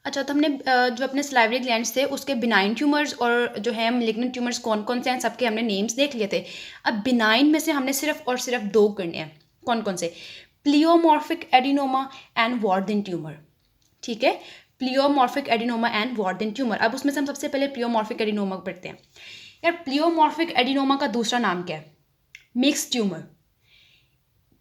अच्छा, तो हमने जो अपने सलाइवरी ग्लैंड्स थे उसके बिनाइन ट्यूमर्स और जो है मैलिग्नेंट ट्यूमर्स कौन कौन से हैं सबके हमने नेम्स देख लिए थे। अब बिनाइन में से हमने सिर्फ और सिर्फ दो करने हैं। कौन कौन से? Pleomorphic adenoma and Warthin tumour. ठीक है, pleomorphic adenoma and Warthin tumour. अब उसमें से हम सबसे पहले प्लियोमॉर्फिक एडिनोमा पढ़ते हैं। यार, प्लियोमॉर्फिक एडिनोमा का दूसरा नाम क्या है? Mixed tumour.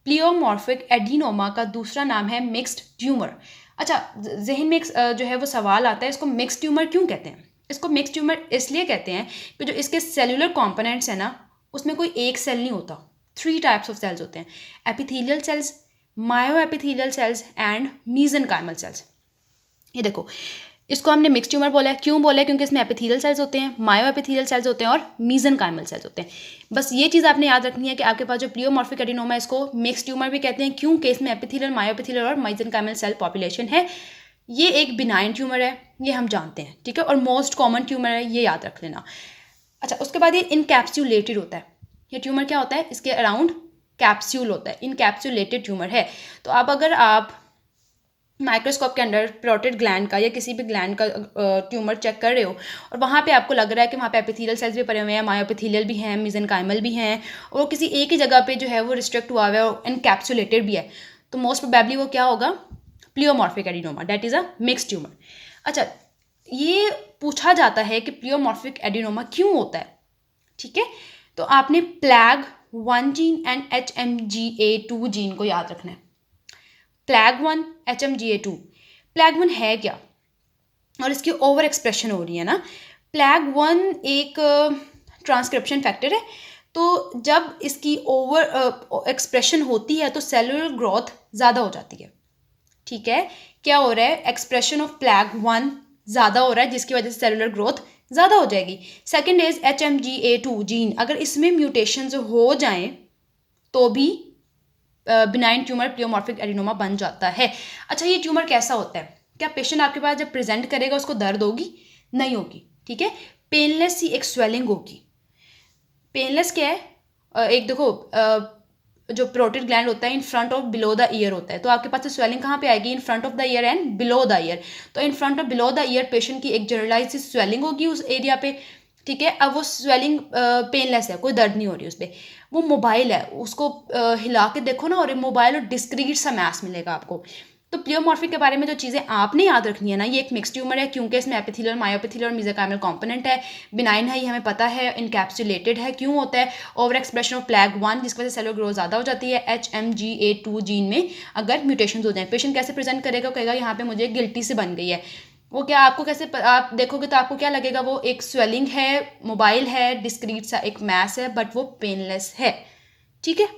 प्लियोमॉर्फिक एडिनोमा का दूसरा नाम है मिक्स्ड ट्यूमर। अच्छा, जहन में जो है वो सवाल आता है, इसको मिक्स्ड ट्यूमर क्यों कहते हैं? इसको मिक्स्ड ट्यूमर इसलिए कहते हैं कि जो इसके सेलुलर कॉम्पोनेंट्स हैं ना, उसमें कोई एक सेल नहीं होता, 3 टाइप्स ऑफ सेल्स होते हैं। Epithelial cells, myo epithelial cells and mesenchymal cells. ये देखो, इसको हमने मिक्स ट्यूमर बोला है। क्यों बोला है? क्योंकि इसमें एपिथेलियल सेल्स होते हैं, मायो एपिथेलियल सेल्स होते हैं और मीजेनकाइमल सेल्स होते हैं। बस ये चीज़ आपने याद रखनी है कि आपके पास जो प्लियोमॉर्फिक एडिनोमा है इसको मिक्स ट्यूमर भी कहते हैं, क्योंकि इसमें एपिथेलियल, मायो एपिथेलियल और मीजेनकाइमल सेल पॉपुलेशन है। ये एक बिनाइन ट्यूमर है, ये हम जानते हैं, ठीक है, और मोस्ट कॉमन ट्यूमर है, ये याद रख लेना। अच्छा, उसके बाद ये इनकैप्सुलेटेड होता है। ये ट्यूमर क्या होता है? इसके अराउंड कैप्सूल होता है, इनकैप्सुलेटेड ट्यूमर है। तो अब अगर आप माइक्रोस्कोप के अंडर प्रोटेड ग्लैंड का या किसी भी ग्लैंड का ट्यूमर चेक कर रहे हो और वहाँ पे आपको लग रहा है कि वहाँ पे एपिथेलियल सेल्स भी पड़े हुए हैं, मायोएपिथेलियल भी हैं, मेसेनकाइमल भी हैं, और वो किसी एक ही जगह पे जो है वो रिस्ट्रिक्ट हुआ हुआ है और इनकैप्सुलेटेड भी है, तो मोस्ट प्रोबेबली वो क्या होगा? Pleomorphic adenoma, that is a mixed tumour. अच्छा, ये पूछा जाता है कि प्लियोमॉर्फिक एडिनोमा क्यों होता है, ठीक है? तो आपने प्लैग 1 जीन एंड HMGA2 जीन को याद रखना है। प्लैग 1, HMGA2। प्लैग 1 है क्या और इसकी ओवर एक्सप्रेशन हो रही है ना? प्लैग 1 एक ट्रांसक्रिप्शन फैक्टर है, तो जब इसकी ओवर एक्सप्रेशन होती है तो सेलुलर ग्रोथ ज़्यादा हो जाती है, ठीक है? क्या हो रहा है? एक्सप्रेशन ऑफ प्लैग 1 ज़्यादा हो रहा है, जिसकी वजह से सेलुलर ग्रोथ ज़्यादा हो जाएगी। सेकेंड इज HMGA2 जीन, अगर इसमें म्यूटेशंस हो जाएं तो भी बिनाइन ट्यूमर प्लियोमॉर्फिक एडिनोमा बन जाता है। अच्छा, ये ट्यूमर कैसा होता है? क्या पेशेंट आपके पास जब प्रेजेंट करेगा उसको दर्द होगी? नहीं होगी, ठीक है? पेनलेस ही एक स्वेलिंग होगी। पेनलेस क्या है? एक देखो, जो प्रोटेड ग्लैंड होता है इन फ्रंट और बिलो द ईयर होता है, तो आपके पास स्वेलिंग कहाँ पे आएगी? In front of the year and below the year. तो इन फ्रंट और बिलो द ईयर पेशेंट की एक जनरलाइज स्वेलिंग होगी उस एरिया पे, ठीक है? अब वो स्वेलिंग पेनलेस है, कोई दर्द नहीं हो रही उस पर। वो मोबाइल है, उसको हिला के देखो ना, और मोबाइल और डिस्क्रीट सा मैस मिलेगा आपको। तो प्लियोमॉर्फिक के बारे में जो चीज़ें आपने याद रखनी है ना, ये एक मिक्स ट्यूमर है क्योंकि इसमें एपिथेलियल, मायोएपिथेलियल और मेसेनकाइमल कंपोनेंट है। बिनाइन है, ये हमें पता है। इनकैप्सुलेटेड है, क्यों होता है? ओवर एक्सप्रेशन ऑफ प्लैग 1, जिसकी वजह से सेलुलर ग्रोथ ज़्यादा हो जाती है। HMGA2 जीन में अगर म्यूटेशन हो जाए, पेशेंट कैसे प्रेजेंट करेगा? कहेगा यहाँ पे मुझे गिल्टी से बन गई है। वो क्या आपको कैसे आप देखोगे तो आपको क्या लगेगा? वो एक स्वेलिंग है, मोबाइल है, डिस्क्रीट सा एक मैस है, बट वो पेनलेस है, ठीक है?